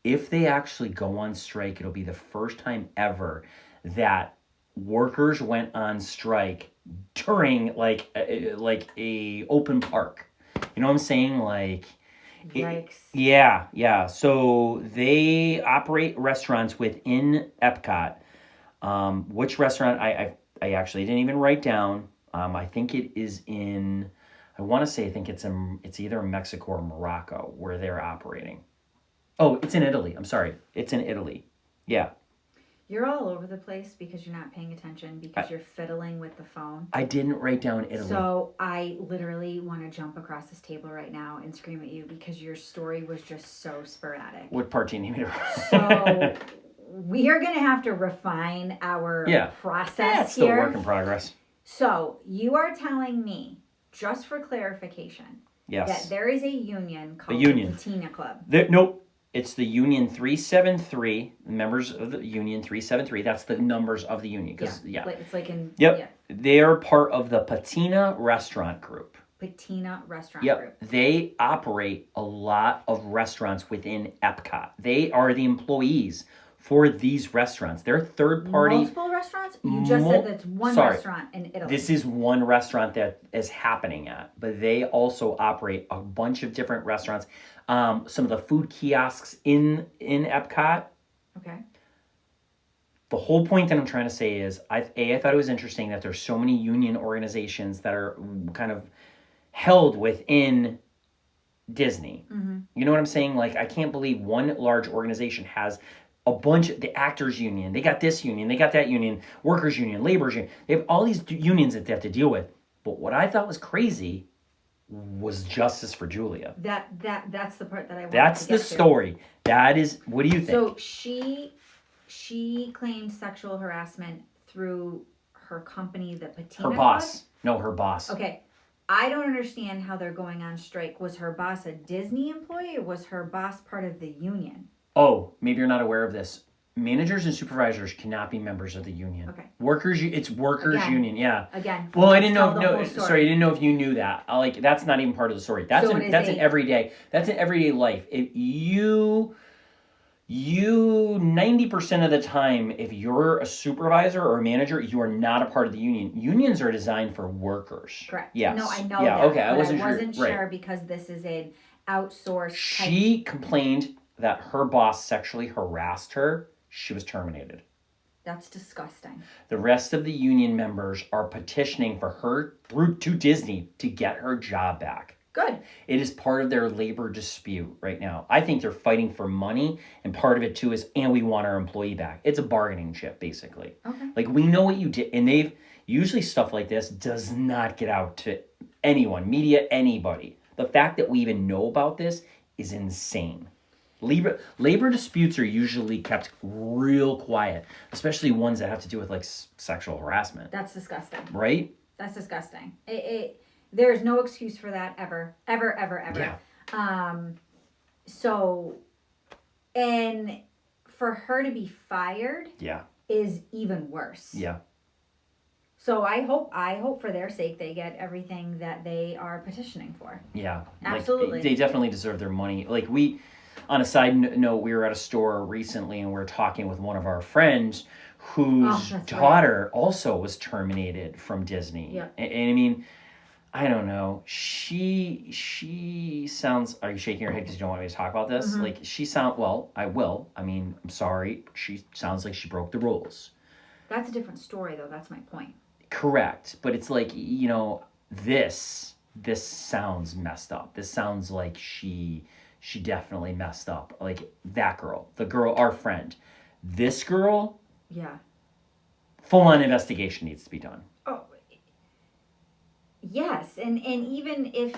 if they actually go on strike, it'll be the first time ever that workers went on strike during like a open park. You know what I'm saying? Like, Yikes. yeah. So they operate restaurants within Epcot. Which restaurant I actually didn't even write down. I think it is in. I want to say I think it's either in Mexico or Morocco where they're operating. Oh, it's in Italy. I'm sorry. It's in Italy. Yeah. You're all over the place because you're not paying attention because you're fiddling with the phone. I didn't write down Italy. So I literally want to jump across this table right now and scream at you because your story was just so sporadic. What part do you need me to? So we are going to have to refine our process it's here. Still work in progress. So you are telling me, just for clarification, that there is a union called the Patina Club. Nope. It's the Union 373, members of the Union 373. That's the numbers of the union. It's like in... Yep. Yeah. They are part of the Patina Restaurant Group. Patina Restaurant Group. They operate a lot of restaurants within Epcot. They are the employees for these restaurants. They're third party. Multiple restaurants? You just said that's one restaurant in Italy. This is one restaurant that is happening at, but they also operate a bunch of different restaurants. Some of the food kiosks in Epcot. Okay. The whole point that I'm trying to say is, I thought it was interesting that there's so many union organizations that are kind of held within Disney. Mm-hmm. You know what I'm saying? Like, I can't believe one large organization has a bunch of the actors union. They got this union. They got that union. Workers union. Laborers union. They have all these unions that they have to deal with. But what I thought was crazy was justice for Julia. That's the part that I wanted That's to get the story. That is, what do you think? So she claimed sexual harassment through her company, the Patina Her boss. Club? No, her boss. Okay. I don't understand how they're going on strike. Was her boss a Disney employee or was her boss part of the union? Oh, maybe you're not aware of this. Managers and supervisors cannot be members of the union. Okay. It's workers union, yeah. Again. Well, I didn't know. No, sorry, I didn't know if you knew that. Like, that's not even part of the story. That's an everyday. That's an everyday life. If you 90% of the time, if you're a supervisor or a manager, you are not a part of the union. Unions are designed for workers. Correct. Yes. No, I know that. Okay, I wasn't sure because this is an outsourced. She complained that her boss sexually harassed her. She was terminated. That's disgusting. The rest of the union members are petitioning for her to Disney to get her job back. Good. It is part of their labor dispute right now. I think they're fighting for money, and part of it too is, and we want our employee back. It's a bargaining chip, basically. Okay. Like, we know what you did, and they've usually stuff like this does not get out to anyone, media, anybody. The fact that we even know about this is insane. Labor disputes are usually kept real quiet, especially ones that have to do with like sexual harassment. That's disgusting. Right? That's disgusting. There's no excuse for that ever. Yeah. So, and for her to be fired is even worse. Yeah. So I hope for their sake they get everything that they are petitioning for. Yeah. Absolutely. Like, they definitely deserve their money. Like, on a side note, we were at a store recently and we were talking with one of our friends whose daughter also was terminated from Disney. Yeah. And I mean, I don't know. She sounds... Are you shaking your head because you don't want me to talk about this? Mm-hmm. Like, I will. I mean, I'm sorry. She sounds like she broke the rules. That's a different story, though. That's my point. Correct. But it's like, you know, this sounds messed up. This sounds like she definitely messed up. Like, that girl. The girl, our friend. This girl... Yeah. Full-on investigation needs to be done. Oh, yes. And even if,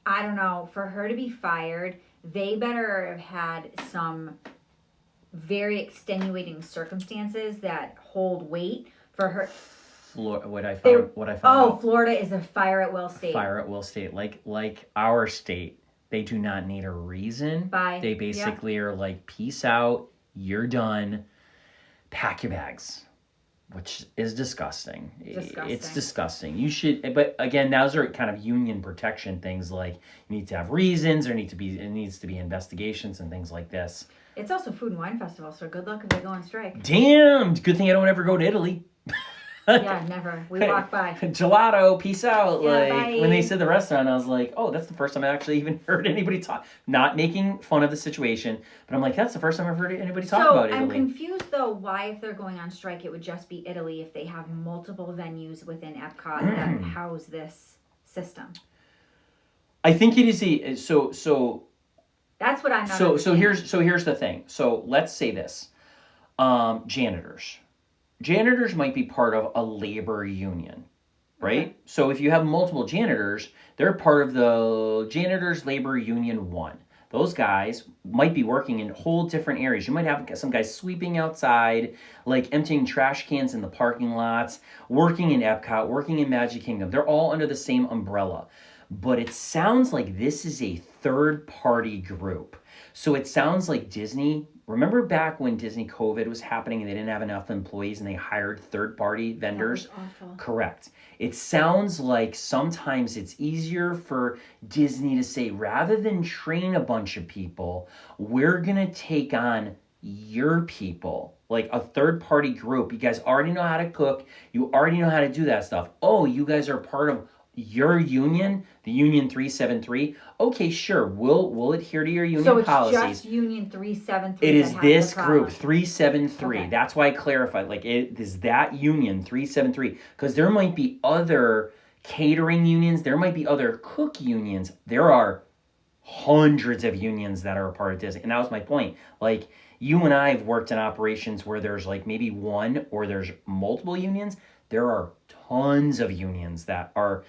I don't know, for her to be fired, they better have had some very extenuating circumstances that hold weight for her. What I found out. Florida is a fire at will state. Fire at will state. Like our state, they do not need a reason. They basically are like, peace out, you're done, pack your bags. Which is disgusting. It's disgusting. You should, but again, those are kind of union protection things. Like, you need to have reasons. It needs to be investigations and things like this. It's also Food and Wine Festival, so good luck if they go on strike. Damn! Good thing I don't ever go to Italy. Yeah, never. We walk by. Gelato, peace out. Yeah, like bye. when they said the restaurant, I was like, oh, that's the first time I actually even heard anybody talk. Not making fun of the situation, but I'm like, that's the first time I've heard anybody talk about Italy. I'm confused though why if they're going on strike it would just be Italy if they have multiple venues within Epcot that house this system. I think it is so that's what I'm not so here's the thing. So let's say this. Janitors might be part of a labor union, right? Okay. So if you have multiple janitors, they're part of the Janitors Labor Union 1. Those guys might be working in whole different areas. You might have some guys sweeping outside, like emptying trash cans in the parking lots, working in Epcot, working in Magic Kingdom. They're all under the same umbrella. But it sounds like this is a third-party group. So it sounds like Disney. Remember back when Disney COVID was happening and they didn't have enough employees and they hired third-party vendors? That was awful. Correct. It sounds like sometimes it's easier for Disney to say, rather than train a bunch of people, we're going to take on your people, like a third-party group. You guys already know how to cook. You already know how to do that stuff. Oh, you guys are part of your union, the Union 373. Okay, sure, we'll adhere to your union policies. So it's just Union 373. It is this group 373. Okay. That's why I clarified. Like it is that Union 373 because there might be other catering unions. There might be other cook unions. There are hundreds of unions that are a part of Disney, and that was my point. Like you and I have worked in operations where there's like maybe one or there's multiple unions. There are tons of unions that are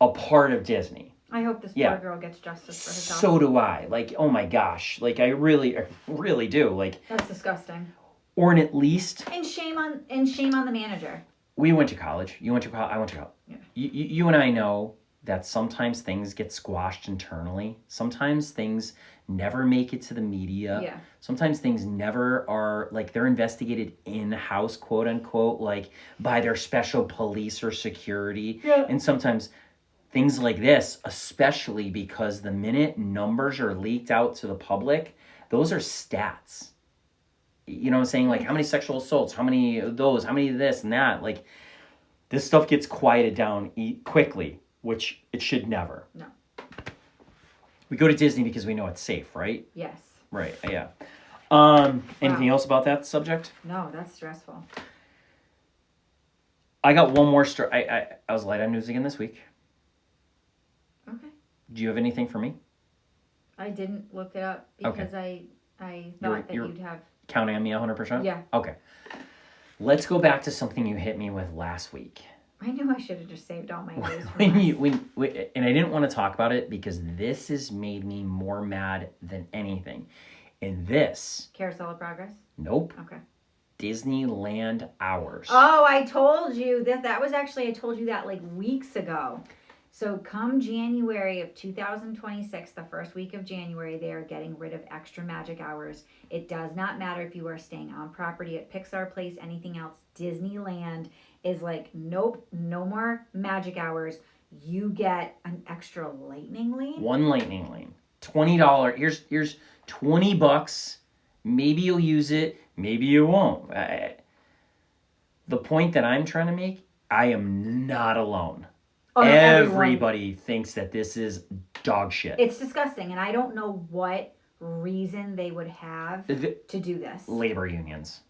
a part of Disney. I hope this poor girl gets justice for herself. So do I. Like, oh my gosh. Like, I really do. Like, that's disgusting. Or at least. And shame on the manager. We went to college. You went to college. I went to college. Yeah. You and I know that sometimes things get squashed internally. Sometimes things never make it to the media. Yeah. Sometimes things never are, like, they're investigated in-house, quote unquote, like by their special police or security. Yeah. And sometimes things like this, especially because the minute numbers are leaked out to the public, those are stats. You know what I'm saying? Like how many sexual assaults, how many of those, how many of this and that. Like this stuff gets quieted down quickly, which it should never. No. We go to Disney because we know it's safe, right? Yes. Right, yeah. Anything else about that subject? No, that's stressful. I got one more story. I was light on news again this week. Okay. Do you have anything for me? I didn't look it up because I thought that you'd have... Counting on me 100%? Yeah. Okay. Let's go back to something you hit me with last week. I knew I should have just saved all my news. And I didn't want to talk about it because this has made me more mad than anything. And this... Carousel of Progress? Nope. Okay. Disneyland hours. Oh, I told you that was actually, I told you that like weeks ago. So come January of 2026, the first week of January, they are getting rid of extra magic hours. It does not matter if you are staying on property at Pixar Place, anything else. Disneyland is like, nope, no more magic hours. You get an extra lightning lane. One lightning lane. $20. Here's $20. Maybe you'll use it. Maybe you won't. The point that I'm trying to make, I am not alone. Oh, everybody thinks that this is dog shit. It's disgusting, and I don't know what reason they would have to do this. Labor unions.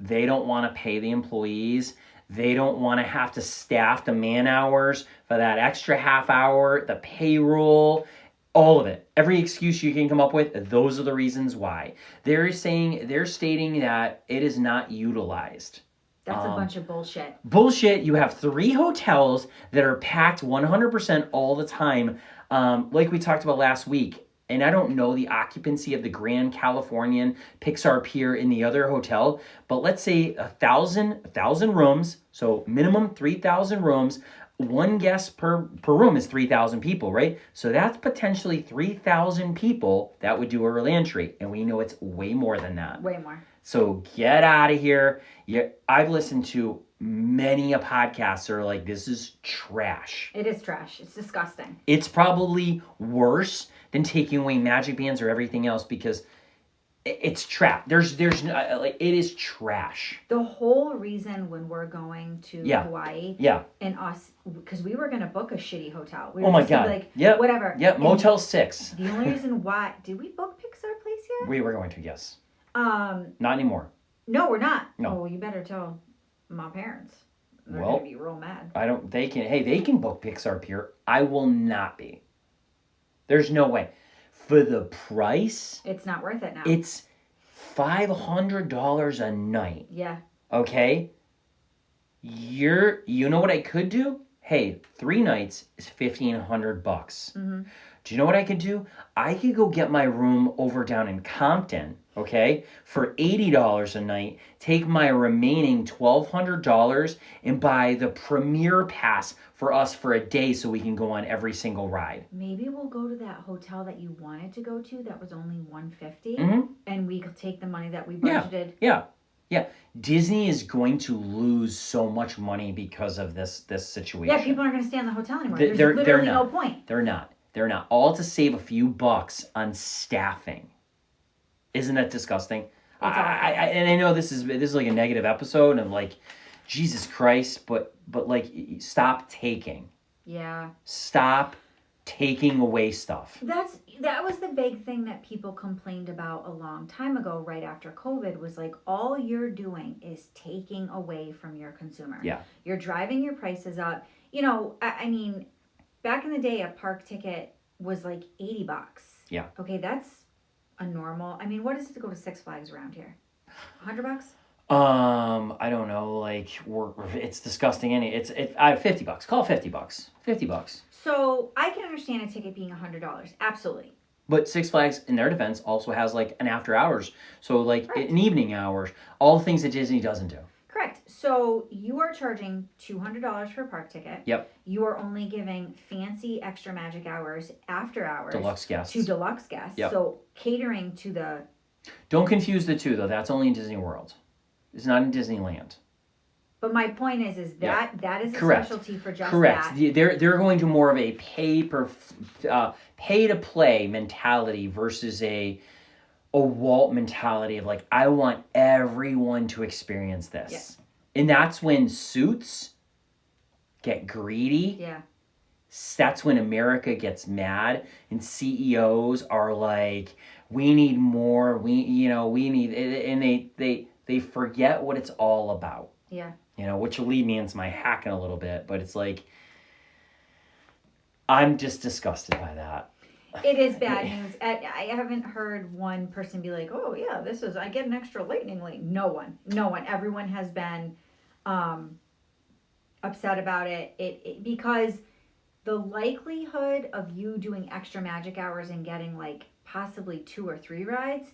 They don't want to pay the employees. They don't want to have to staff the man hours for that extra half hour, the payroll, all of it. Every excuse you can come up with, those are the reasons why. They're stating that it is not utilized. That's a bunch of bullshit. Bullshit. You have 3 hotels that are packed 100% all the time. Like we talked about last week. And I don't know the occupancy of the Grand Californian Pixar Pier in the other hotel. But let's say 1,000 rooms. So minimum 3,000 rooms. One guest per room is 3,000 people, right? So that's potentially 3,000 people that would do early entry. And we know it's way more than that. Way more. So get out of here. I've listened to many a podcast that are like, this is trash. It is trash. It's disgusting. It's probably worse than taking away magic bands or everything else because It's trash. There's like it is trash. The whole reason when we're going to Hawaii and us, because we were going to book a shitty hotel. We were my just gonna God. be like, Yep. whatever. Yep. Motel 6. The only reason why, did we book Pixar Place yet? We were going to, yes. Not anymore. No, we're not. No. Oh, you better tell my parents. They're Well, going to be real mad. They can book Pixar Pier. I will not be. There's no way. For the price, it's not worth it now. It's $500 a night. Yeah. Okay? You know what I could do? Hey, 3 nights is $1,500. Mm-hmm. Do you know what I could do? I could go get my room over down in Compton, okay, for $80 a night, take my remaining $1,200 and buy the premier pass for us for a day so we can go on every single ride. Maybe we'll go to that hotel that you wanted to go to that was only $150, and we could take the money that we budgeted. Yeah. Disney is going to lose so much money because of this situation. Yeah, people aren't going to stay in the hotel anymore. There's literally no point. They're not. All to save a few bucks on staffing. Isn't that disgusting? And I know this is like a negative episode and like, Jesus Christ, but like, stop taking. Yeah. Stop taking away stuff. That was the big thing that people complained about a long time ago, right after COVID, was like, all you're doing is taking away from your consumer. Yeah. You're driving your prices up. You know, I mean, back in the day, a park ticket was like $80. Yeah. Okay, that's a normal. I mean, what is it to go to Six Flags around here? $100? I don't know. Like, it's disgusting. It's $50. Call it $50. $50. So I can understand a ticket being $100. Absolutely. But Six Flags, in their defense, also has like an after hours. So like an evening hours. All the things that Disney doesn't do. Correct. So you are charging $200 for a park ticket. Yep. You are only giving fancy extra magic hours after hours. Deluxe guests. To deluxe guests. Yep. So catering to the... Don't confuse the two, though. That's only in Disney World. It's not in Disneyland. But my point is that is a Correct. specialty for just Correct. that. They're going to more of a pay to play mentality versus a Walt mentality of like, I want everyone to experience this. Yeah. And that's when suits get greedy. Yeah. That's when America gets mad and CEOs are like, we need more. We need, and they forget what it's all about. Yeah. Which will lead me into my hacking a little bit, but it's like, I'm just disgusted by that. It is bad news. I haven't heard one person be like, oh yeah, I get an extra lightning lane. No one. Everyone has been upset about it. Because the likelihood of you doing extra magic hours and getting like possibly 2 or 3 rides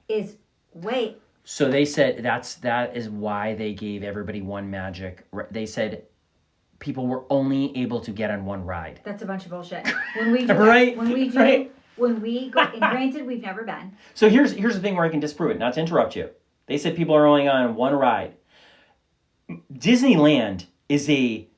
is way. So they said that is why they gave everybody one magic. They said people were only able to get on one ride. That's a bunch of bullshit. When we do when we go, and granted we've never been. So here's the thing where I can disprove it. Not to interrupt you. They said people are only on one ride. Disneyland is a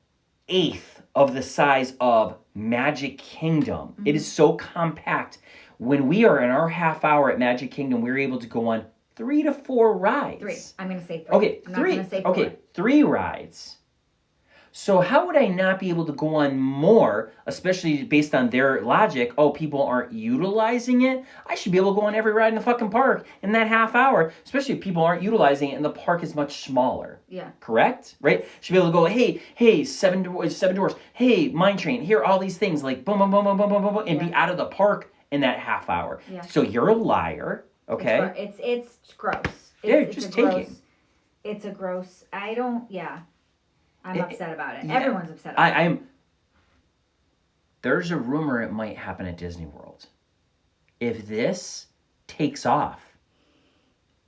1/8 of the size of Magic Kingdom. Mm-hmm. It is so compact. When we are in our half hour at Magic Kingdom, we're able to go on 3 to 4 rides. 3. I'm going to say 3. Okay, I'm 3. Not going to say 4. Okay, 3 rides. So how would I not be able to go on more, especially based on their logic? Oh, people aren't utilizing it. I should be able to go on every ride in the fucking park in that half hour, especially if people aren't utilizing it and the park is much smaller. Yeah. Correct? Right? Should be able to go, hey, seven doors. Hey, Mine Train. Here, all these things like boom, boom, boom, boom, boom, boom, boom, and be out of the park in that half hour. Yeah. So you're a liar. Okay. It's gross. Just taking. It's a gross. I'm upset about it. Everyone's upset about it. I am. There's a rumor it might happen at Disney World. If this takes off,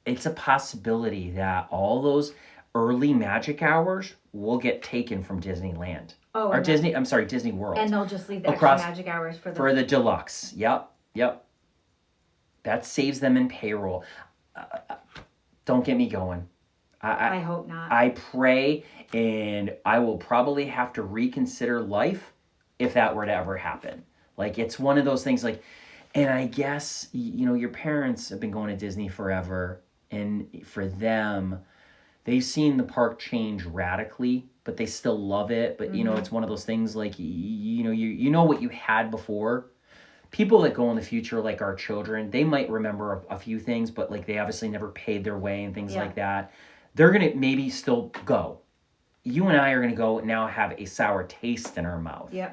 it's a possibility that all those early magic hours will get taken from Disneyland. Disney World. And they'll just leave the extra magic hours for the deluxe. Yep. That saves them in payroll. Don't get me going. I hope not. I pray, and I will probably have to reconsider life if that were to ever happen. Like, it's one of those things, like, And I guess, your parents have been going to Disney forever. And for them, they've seen the park change radically, but they still love it. But, it's one of those things like, you know what you had before. People that go in the future, like our children, they might remember a few things, but like they obviously never paid their way and things like that. They're going to maybe still go. You and I are going to go now have a sour taste in our mouth. Yeah.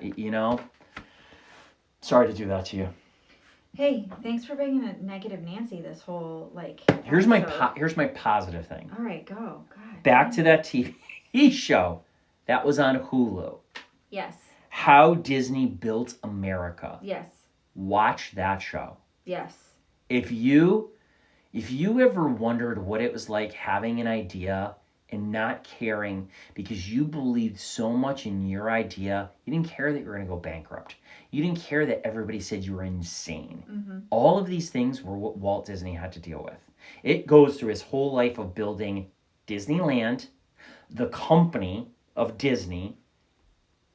Sorry to do that to you. Hey, thanks for bringing a negative Nancy this whole, Here's my positive thing. All right, go. God. Back to that TV show that was on Hulu. Yes. How Disney Built America. Yes. Watch that show. Yes. If you ever wondered what it was like having an idea and not caring because you believed so much in your idea, you didn't care that you were going to go bankrupt. You didn't care that everybody said you were insane. Mm-hmm. All of these things were what Walt Disney had to deal with. It goes through his whole life of building Disneyland, the company of Disney,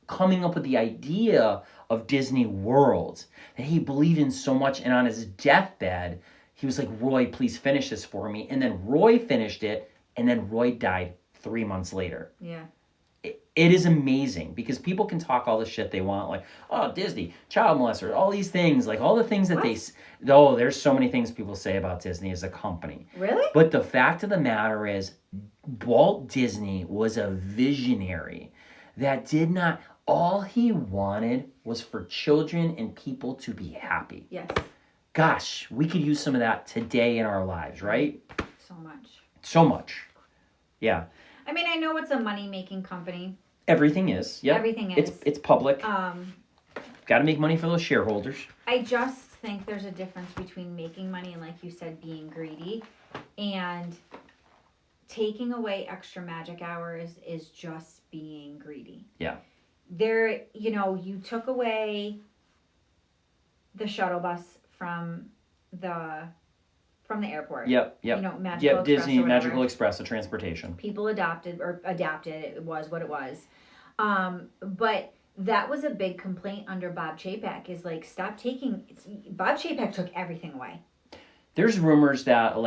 coming up with the idea of Disney World that he believed in so much, and on his deathbed, he was like, Roy, please finish this for me. And then Roy finished it, and then Roy died 3 months later. Yeah. It is amazing because people can talk all the shit they want, like, oh, Disney, child molester, all these things, like all the things that there's so many things people say about Disney as a company. Really? But the fact of the matter is, Walt Disney was a visionary that did not, all he wanted was for children and people to be happy. Yes. Gosh, we could use some of that today in our lives, right? So much. Yeah. I mean, I know it's a money-making company. Everything is. Yeah. Everything is. It's public. Got to make money for those shareholders. I just think there's a difference between making money and, like you said, being greedy. And taking away extra magic hours is just being greedy. Yeah. You took away the shuttle bus from the airport. Yep. Magical Express Disney Magical Express, the transportation. People adapted. It was what it was. But that was a big complaint under Bob Chapek, is like, stop taking... Bob Chapek took everything away. There's rumors that